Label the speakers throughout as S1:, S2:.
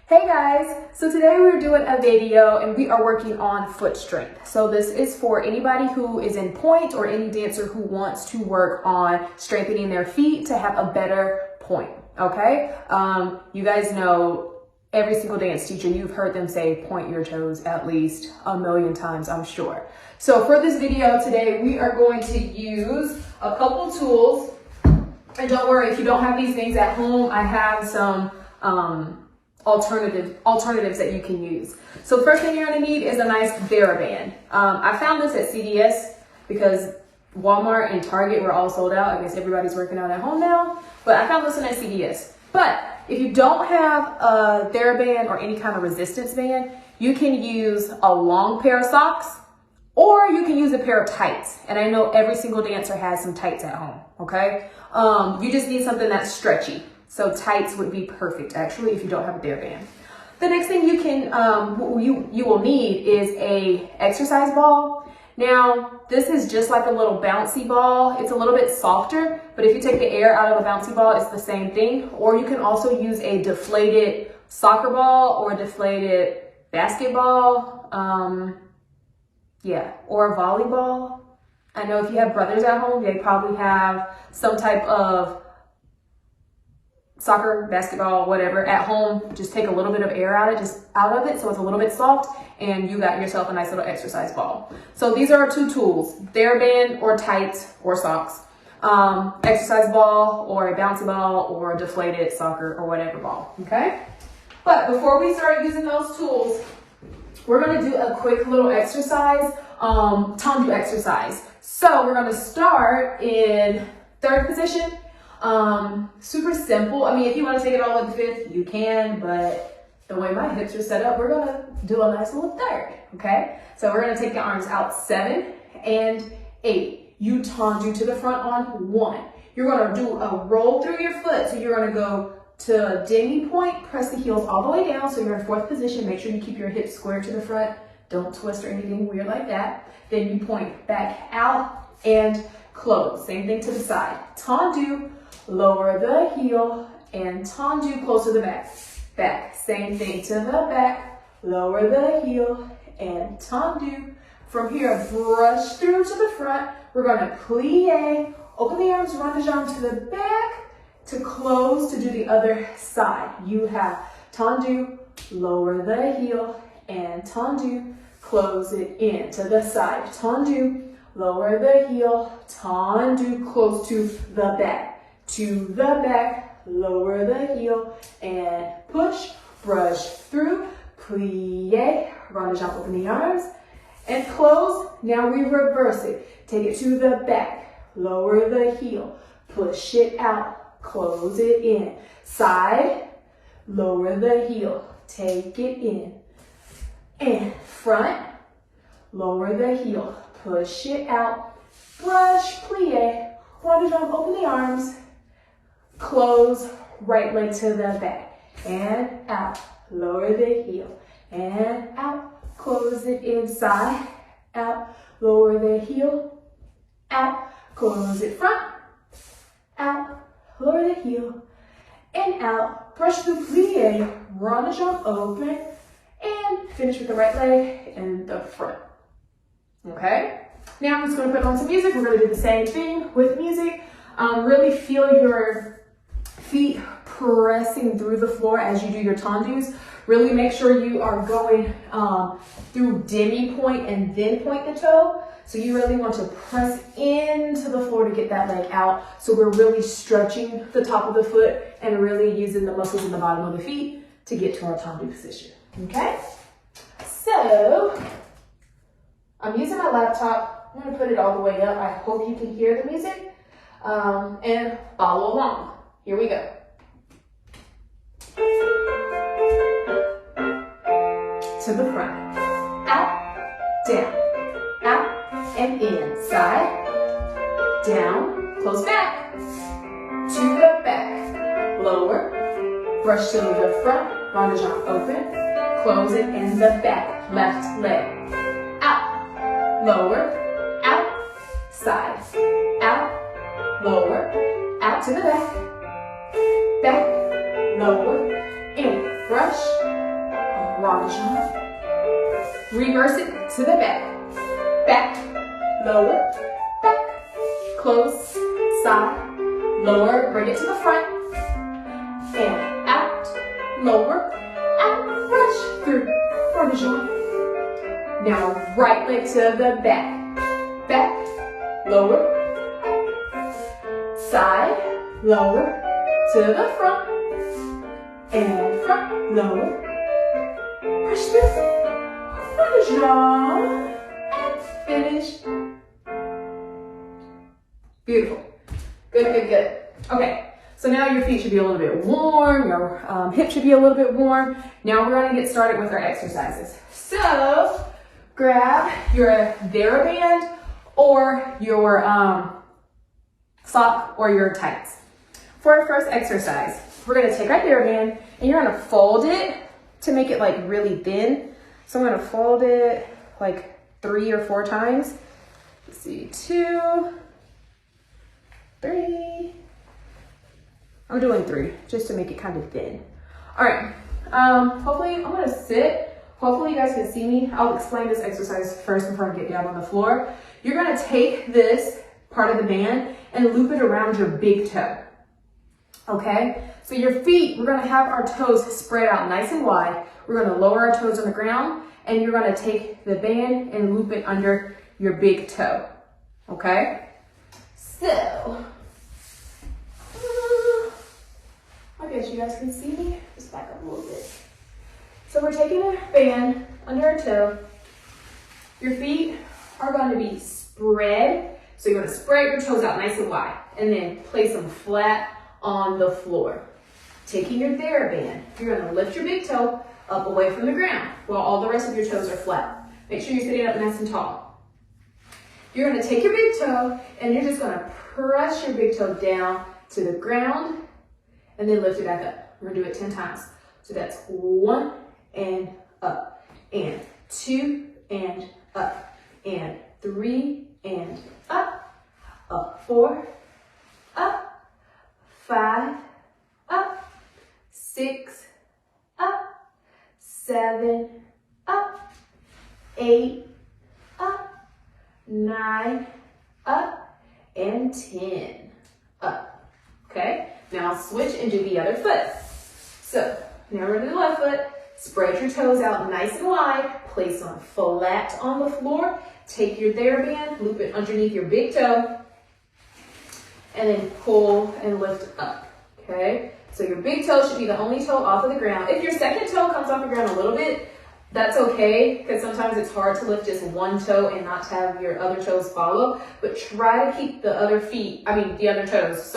S1: Hey guys, so today we're doing a video and we are working on foot strength. So this is for anybody who is in point or any dancer who wants to work on strengthening their feet to have a better point, okay? You guys know every single dance teacher, you've heard them say point your toes at least a million times, I'm sure. So for this video today, we are going to use a couple tools. And don't worry, if you don't have these things at home, I have some alternatives that you can use. So the first thing you're gonna need is a nice Theraband. I found this at CVS because Walmart and Target were all sold out. I guess everybody's working out at home now, but I found this one at CVS. But if you don't have a Theraband or any kind of resistance band, you can use a long pair of socks or you can use a pair of tights. And I know every single dancer has some tights at home, okay? You just need something that's stretchy. So tights would be perfect, actually, if you don't have a Theraband. The next thing you can, you will need is a exercise ball. Now, this is just like a little bouncy ball. It's a little bit softer, but if you take the air out of a bouncy ball, it's the same thing. Or you can also use a deflated soccer ball or a deflated basketball, or a volleyball. I know if you have brothers at home, they probably have some type of soccer, basketball, whatever at home. Just take a little bit of air out of it so it's a little bit soft and you got yourself a nice little exercise ball. So these are our two tools, Theraband or tights or socks, exercise ball or a bouncy ball or a deflated soccer or whatever ball, okay? But before we start using those tools, we're gonna do a quick little exercise, tendu exercise. So we're gonna start in third position. Super simple. I mean, if you want to take it all with the fifth, you can, but the way my hips are set up, we're going to do a nice little third, okay? So we're going to take the arms out 7 and 8. You tendu to the front on 1. You're going to do a roll through your foot. So you're going to go to demi point, press the heels all the way down. So you're in fourth position. Make sure you keep your hips square to the front. Don't twist or anything weird like that. Then you point back out and close. Same thing to the side. Tendu. Lower the heel and tendu close to the back. Back. Same thing to the back. Lower the heel and tendu. From here, brush through to the front. We're going to plie. Open the arms, run the jambe to the back to close to do the other side. You have tendu, lower the heel and tendu. Close it in to the side. Tendu, lower the heel, tendu, close to the back. To the back, lower the heel, and push, brush through, plie, run the jump, open the arms, and close. Now we reverse it. Take it to the back, lower the heel, push it out, close it in. Side, lower the heel, take it in. And front, lower the heel, push it out, brush, plie, run the jump, open the arms, close, right leg to the back, and out, lower the heel, and out, close it inside, out, lower the heel, out, close it front, out, lower the heel, and out, brush through plie, run the jump open, and finish with the right leg and the front, okay? Now I'm just gonna put on some music. We're gonna do the same thing with music. Really feel your feet pressing through the floor as you do your tendus. Really make sure you are going through demi point and then point the toe. So you really want to press into the floor to get that leg out. So we're really stretching the top of the foot and really using the muscles in the bottom of the feet to get to our tendu position, okay? So I'm using my laptop. I'm gonna put it all the way up. I hope you can hear the music and follow along. Here we go. To the front, out, down, out, and in. Side, down, close back, to the back, lower, brush to the front, run the jump open, close it in the back, left leg, out, lower, out, side, out, lower, out to the back, back, lower, in, brush, Rajah. Reverse it to the back. Back, lower, back, close, side, lower, bring it to the front, and out, lower, out, rush through, Rajah. Now right leg to the back, back, lower, side, lower, to the front, and front, lower, push through, Rajah, and finish. Beautiful. Good, good, good. Okay, so now your feet should be a little bit warm, your hips should be a little bit warm. Now we're going to get started with our exercises. So grab your Theraband or your sock or your tights. For our first exercise, we're going to take our Theraband and you're going to fold it to make it like really thin. So I'm going to fold it like 3 or 4 times. Let's see, 2, 3. I'm doing 3 just to make it kind of thin. All right, hopefully I'm going to sit. Hopefully you guys can see me. I'll explain this exercise first before I get down on the floor. You're going to take this part of the band and loop it around your big toe. Okay, so your feet, we're going to have our toes spread out nice and wide. We're going to lower our toes on the ground and you're going to take the band and loop it under your big toe. Okay, so I guess you guys can see me. Just back up a little bit. So we're taking a band under our toe. Your feet are going to be spread. So you're going to spread your toes out nice and wide and then place them flat on the floor. Taking your Theraband, you're going to lift your big toe up away from the ground while all the rest of your toes are flat. Make sure you're sitting up nice and tall. You're going to take your big toe and you're just going to press your big toe down to the ground and then lift it back up. We're going to do it 10 times. So that's 1 and up, and 2 and up, and 3 and up, 4, up, 5, up, 6, up, 7, up, 8, up, 9, up, and 10, up. Okay, now I'll switch and do the other foot. So now we're going to do the left foot. Spread your toes out nice and wide. Place them flat on the floor. Take your Theraband, loop it underneath your big toe, and then pull and lift up. Okay, so your big toe should be the only toe off of the ground. If your second toe comes off the ground a little bit, that's okay, because sometimes it's hard to lift just one toe and not have your other toes follow. But try to keep the other toes,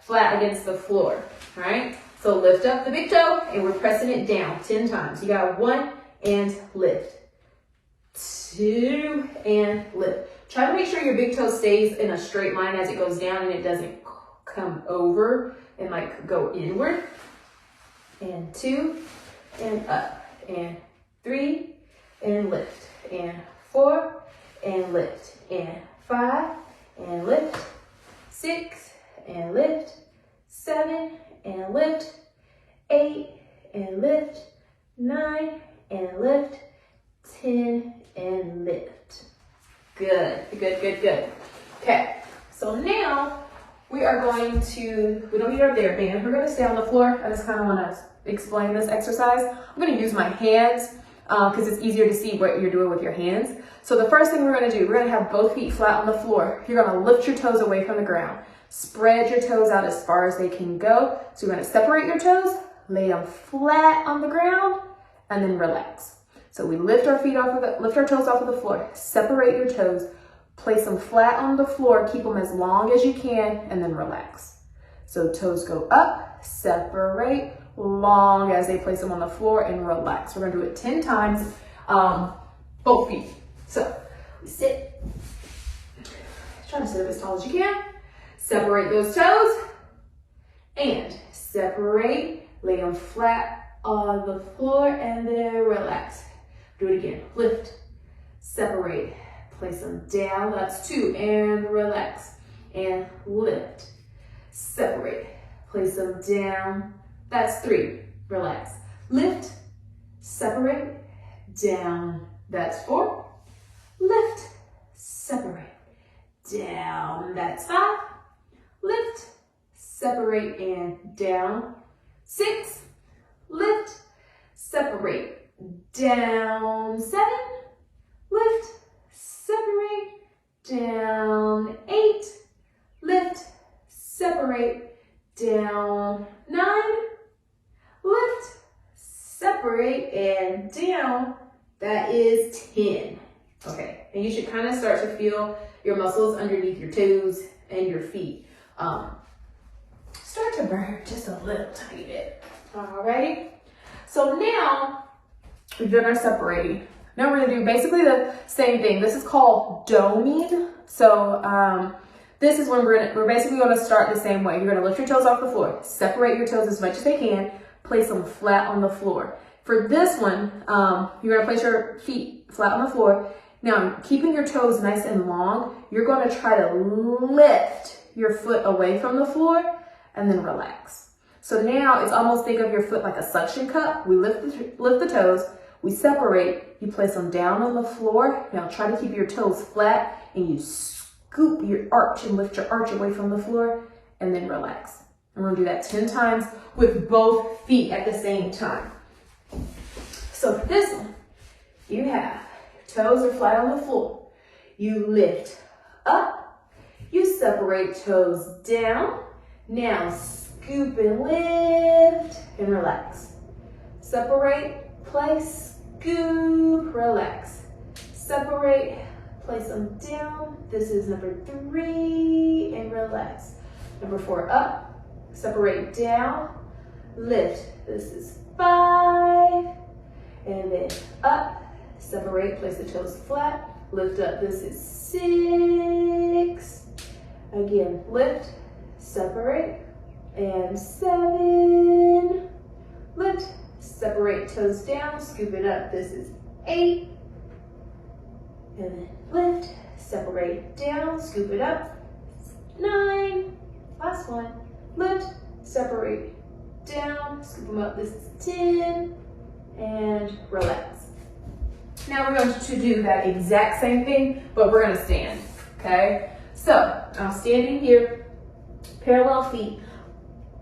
S1: flat against the floor. All right. So lift up the big toe and we're pressing it down 10 times. You got 1 and lift, 2 and lift. Try to make sure your big toe stays in a straight line as it goes down and it doesn't come over and like go inward. And 2 and up, and 3 and lift, and 4 and lift, and 5 and lift, 6 and lift, 7 and lift, 8 and lift, 9 and lift, 10 and lift. Good, good, good, good. Okay, so now we are going to, we don't need our Theraband. We're going to stay on the floor. I just kind of want to explain this exercise. I'm going to use my hands because it's easier to see what you're doing with your hands. So the first thing we're going to do, we're going to have both feet flat on the floor. You're going to lift your toes away from the ground. Spread your toes out as far as they can go. So you're going to separate your toes, lay them flat on the ground, and then relax. So we lift our toes off of the floor, separate your toes, place them flat on the floor, keep them as long as you can, and then relax. So toes go up, separate, long as they place them on the floor, and relax. We're gonna do it 10 times, both feet. So we sit, try to sit up as tall as you can. Separate those toes and separate, lay them flat on the floor and then relax. Do it again, lift, separate, place them down, that's 2, and relax, and lift, separate, place them down, that's 3, relax, lift, separate, down, that's 4. Lift, separate, down, that's 5. Lift, separate, and down, 6. Lift, separate, down, 7. Lift, separate, down, 8. Lift, separate, down, 9. Lift, separate, and down. That is 10. Okay, and you should kind of start to feel your muscles underneath your toes and your feet start to burn just a little tiny bit. Alrighty, so now we've done our separating. Now we're gonna do basically the same thing. This is called doming. So this is when we're basically gonna start the same way. You're gonna lift your toes off the floor, separate your toes as much as they can, place them flat on the floor. For this one, you're gonna place your feet flat on the floor. Now, keeping your toes nice and long, you're gonna try to lift your foot away from the floor and then relax. So now it's almost, think of your foot like a suction cup. We lift the toes, we separate, you place them down on the floor. Now try to keep your toes flat and you scoop your arch and lift your arch away from the floor and then relax. And we're gonna do that 10 times with both feet at the same time. So for this one, you have your toes are flat on the floor. You lift up, you separate toes down. Now scoop and lift and relax. Separate, place, scoop, relax. Separate, place them down. This is number 3 and relax. Number 4, up, separate down, lift. This is 5. And then up, separate, place the toes flat, lift up. This is 6. Again, lift, separate, and 7. Lift, separate, toes down, scoop it up. This is 8. And then lift, separate, down, scoop it up. 9. Last one. Lift, separate, down, scoop them up. This is 10. And relax. Now we're going to do that exact same thing, but we're going to stand, okay? So I'm standing here, parallel feet.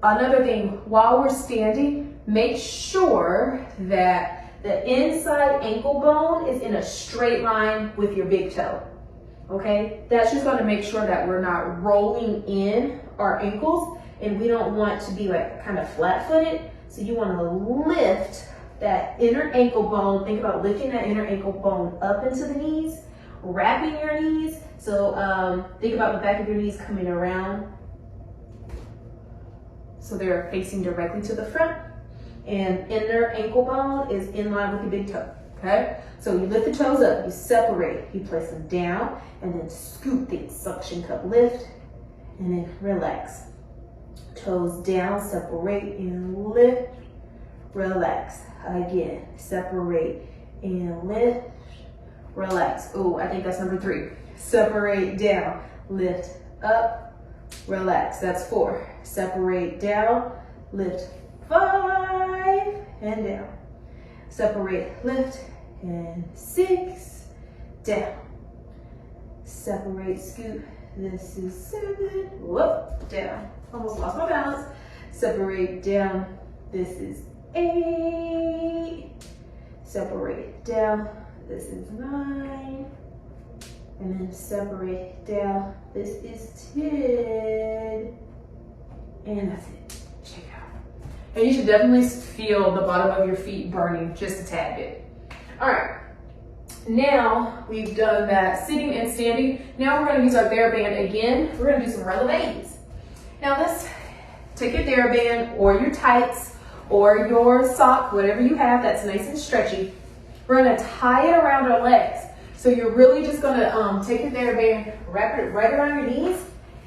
S1: Another thing, while we're standing, make sure that the inside ankle bone is in a straight line with your big toe, okay? That's just going to make sure that we're not rolling in our ankles, and we don't want to be like kind of flat-footed. So you want to lift that inner ankle bone. Think about lifting that inner ankle bone up into the knees, wrapping your knees. So think about the back of your knees coming around so they're facing directly to the front, and inner ankle bone is in line with your big toe, okay? So you lift the toes up, you separate, you place them down, and then scoop the suction cup, lift, and then relax. Toes down, separate, and lift, relax. Again, separate and lift, relax. Oh, I think that's number 3. Separate down, lift up, relax. That's 4. Separate down, lift 5, and down. Separate, lift, and 6, down. Separate, scoop. This is 7. Whoop, down. Almost lost my balance. Separate down. This is 8. Separate down. This is 9. And then separate down. This is 10. And that's it. Check it out. And you should definitely feel the bottom of your feet burning just a tad bit. All right. Now we've done that sitting and standing. Now we're going to use our Theraband again. We're going to do some releves. Now let's take your Theraband or your tights or your sock, whatever you have that's nice and stretchy. We're going to tie it around our legs. So you're really just going to take your Theraband, wrap it right around your knees,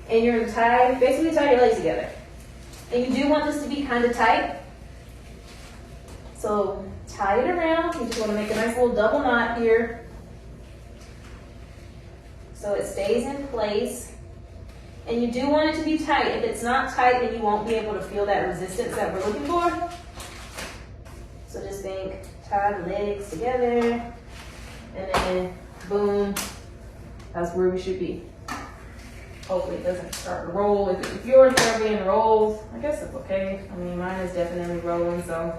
S1: and you're going to basically tie your legs together. And you do want this to be kind of tight. So tie it around. You just want to make a nice little double knot here so it stays in place. And you do want it to be tight. If it's not tight, then you won't be able to feel that resistance that we're looking for. So just think, tie the legs together, and then boom, that's where we should be. Hopefully it doesn't start to roll. If yours Theraband rolls, I guess it's okay. I mean, mine is definitely rolling, so.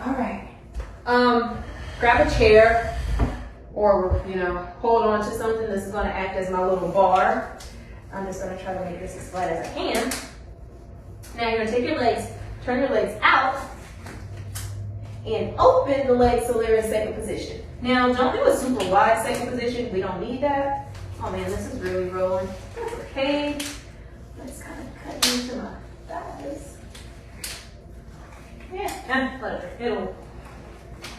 S1: All right. Grab a chair or, hold on to something. This is gonna act as my little bar. I'm just gonna try to make this as flat as I can. Now you're gonna take your legs, turn your legs out, and open the legs so they're in second position. Now, don't do a super wide second position. We don't need that. Oh man, this is really rolling. That's okay. Let's kind of cut into my thighs. Yeah, whatever.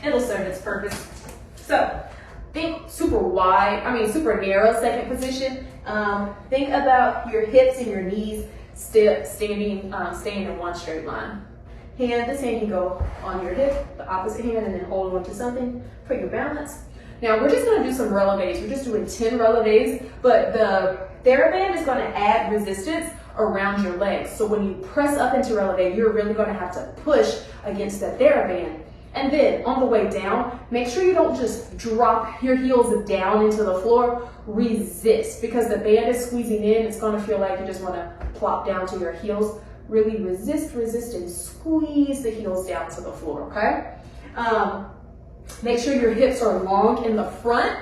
S1: It'll serve its purpose. So, think super narrow second position. Think about your hips and your knees staying in one straight line. This hand can go on your hip, the opposite hand, and then hold on to something for your balance. Now we're just gonna do some releves. We're just doing 10 releves, but the Theraband is gonna add resistance around your legs. So when you press up into releve, you're really gonna have to push against that Theraband. And then on the way down, make sure you don't just drop your heels down into the floor. Resist, because the band is squeezing in. It's gonna feel like you just wanna plop down to your heels. Really resist, and squeeze the heels down to the floor, okay? Make sure your hips are long in the front.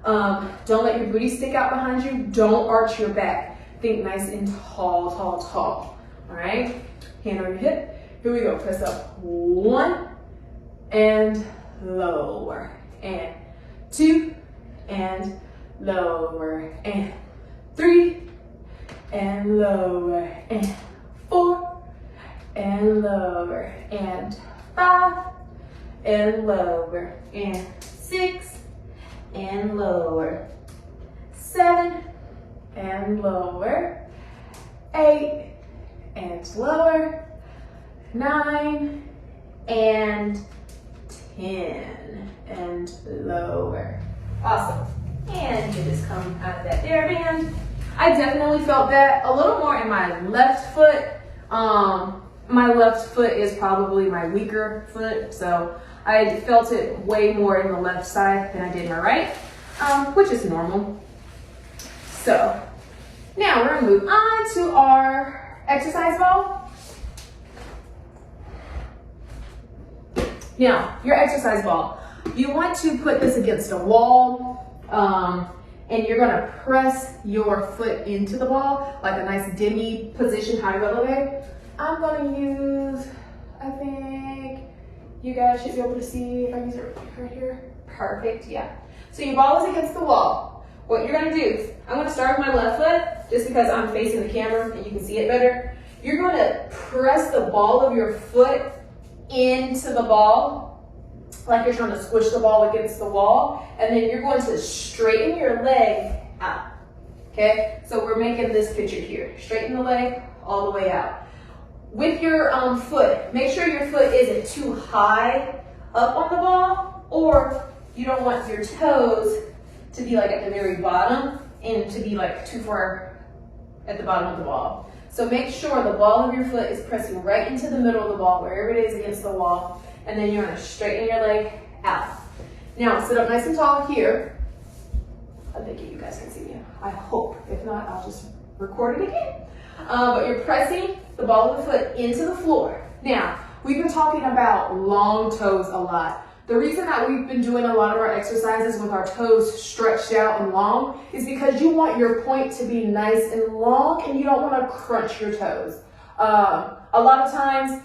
S1: Don't let your booty stick out behind you. Don't arch your back. Think nice and tall, all right? Hand on your hip. Here we go, press up. 1, and lower, and 2, and lower, and 3, and lower, and 4, and lower, and 5, and lower, and 6, and lower, 7, and lower, 8, and lower, 9, and 10, and lower. Awesome. And you just come out of that Theraband. I definitely felt that a little more in my left foot. My left foot is probably my weaker foot, so I felt it way more in the left side than I did my right, which is normal. So now we're gonna move on to our exercise ball. Now, your exercise ball, you want to put this against a wall, and you're gonna press your foot into the ball, like a nice demi position high releve. I'm gonna use, I think, you guys should be able to see if I use it right here. Perfect, yeah. So your ball is against the wall. What you're gonna do, I'm gonna start with my left foot, just because I'm facing the camera and you can see it better. You're gonna press the ball of your foot into the ball, like you're trying to squish the ball against the wall, and then you're going to straighten your leg out, okay? So we're making this picture here. Straighten the leg all the way out. With your foot, make sure your foot isn't too high up on the ball, or you don't want your toes to be like at the very bottom and to be like too far at the bottom of the ball. So make sure the ball of your foot is pressing right into the middle of the ball, wherever it is against the wall, and then you're gonna straighten your leg out. Now sit up nice and tall here. I think you guys can see me, I hope. If not, I'll just record it again. But you're pressing the ball of the foot into the floor. Now, we've been talking about long toes a lot. The reason that we've been doing a lot of our exercises with our toes stretched out and long is because you want your point to be nice and long and you don't want to crunch your toes. A lot of times,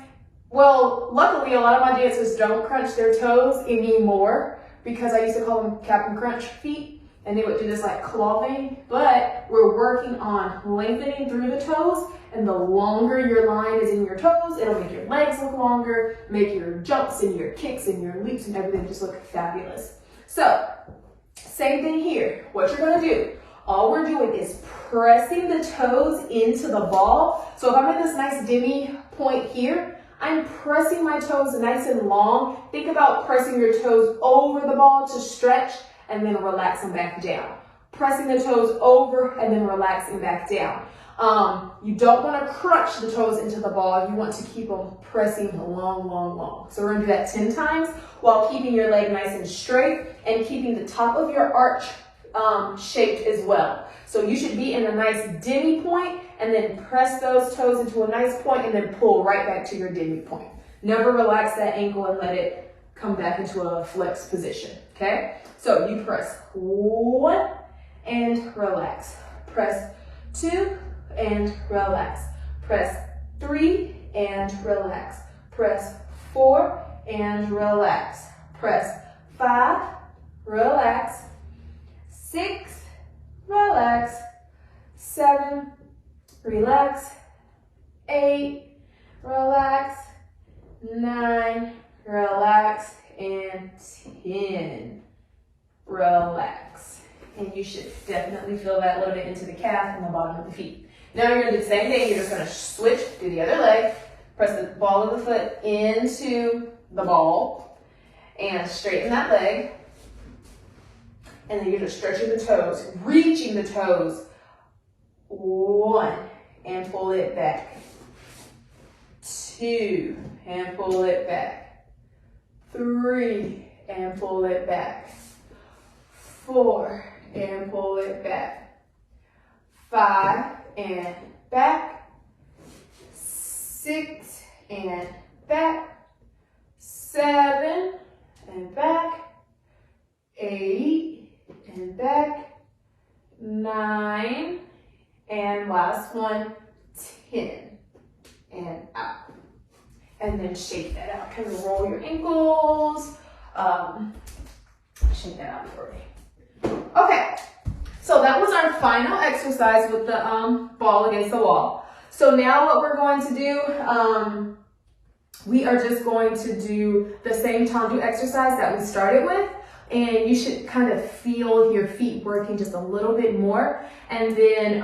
S1: well, luckily a lot of my dancers don't crunch their toes anymore because I used to call them Captain Crunch feet and they would do this like clawing, but we're working on lengthening through the toes, and the longer your line is in your toes, it'll make your legs look longer, make your jumps and your kicks and your leaps and everything just look fabulous. So, same thing here. What you're gonna do, all we're doing is pressing the toes into the ball. So if I'm at this nice demi point here, I'm pressing my toes nice and long. Think about pressing your toes over the ball to stretch and then relax them back down. Pressing the toes over and then relaxing back down. You don't want to crunch the toes into the ball. You want to keep them pressing long, long, long. So we're going to do that 10 times while keeping your leg nice and straight and keeping the top of your arch shaped as well. So you should be in a nice demi point and then press those toes into a nice point and then pull right back to your demi point. Never relax that ankle and let it come back into a flex position, okay? So you press 1 and relax. Press 2 and relax. Press 3 and relax. Press 4 and relax. Press 5, relax. 6, relax. 7, relax. 8, relax. 9, relax. And 10, relax. And you should definitely feel that a little bit into the calf and the bottom of the feet. Now you're going to do the same thing. You're just going to switch to the other leg. Press the ball of the foot into the ball and straighten that leg. And then you're just stretching the toes, reaching the toes. 1 and pull it back. 2 and pull it back. 3 and pull it back. 4 and pull it back. 5 and back. 6 and back. 7 and back. 8 and back. 9 and last one, 10 and out. And then shake that out. Kind of roll your ankles. Shake that out for me. Okay, so that was our final exercise with the ball against the wall. So now what we're going to do, we are just going to do the same tendu exercise that we started with. And you should kind of feel your feet working just a little bit more. And then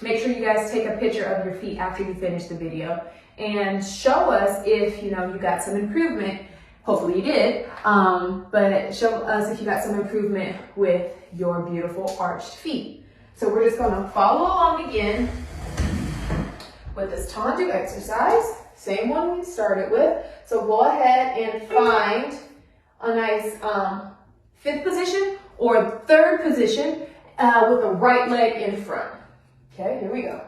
S1: make sure you guys take a picture of your feet after you finish the video and show us if you got some improvement. Hopefully you did, but show us if you got some improvement with your beautiful arched feet. So we're just gonna follow along again with this tendu exercise, same one we started with. So go ahead and find a nice 5th position or 3rd position with the right leg in front. Okay, here we go.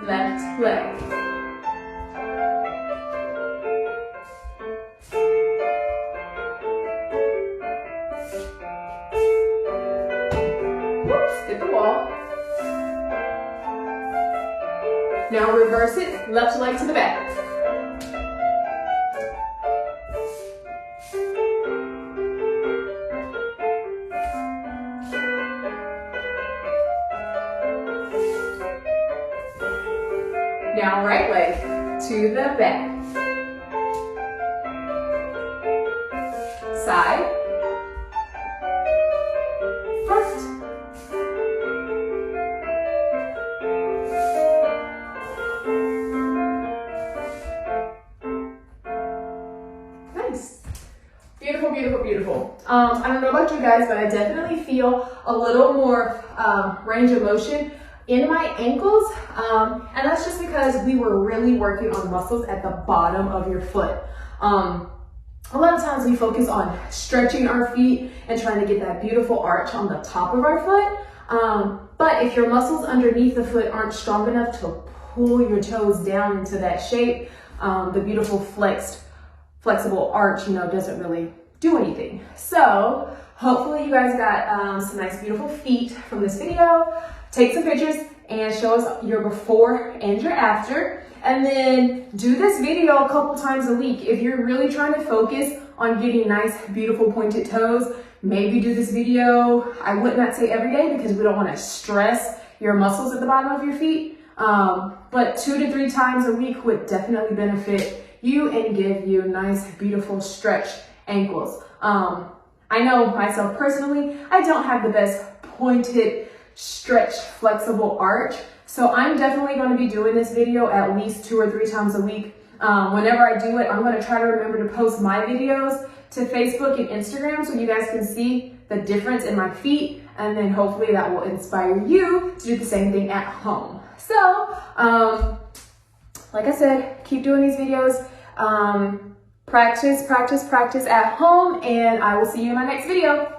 S1: Left leg. Whoops, hit the wall. Now reverse it, left leg to the back. Now right leg to the back. Side. Front. Nice. Beautiful, beautiful, beautiful. I don't know about you guys, but I definitely feel a little more range of motion in my ankles, and that's just because we were really working on muscles at the bottom of your foot. A lot of times we focus on stretching our feet and trying to get that beautiful arch on the top of our foot, but if your muscles underneath the foot aren't strong enough to pull your toes down into that shape, the beautiful flexible arch, doesn't really do anything. So hopefully you guys got some nice beautiful feet from this video. Take some pictures and show us your before and your after. And then do this video a couple times a week. If you're really trying to focus on getting nice, beautiful pointed toes, maybe do this video. I would not say every day because we don't want to stress your muscles at the bottom of your feet. But 2 to 3 times a week would definitely benefit you and give you nice, beautiful stretched ankles. I know myself personally, I don't have the best pointed, stretch, flexible arch. So I'm definitely going to be doing this video at least 2 or 3 times a week. Whenever I do it, I'm going to try to remember to post my videos to Facebook and Instagram so you guys can see the difference in my feet, and then hopefully that will inspire you to do the same thing at home. So, like I said, keep doing these videos. Practice at home, and I will see you in my next video.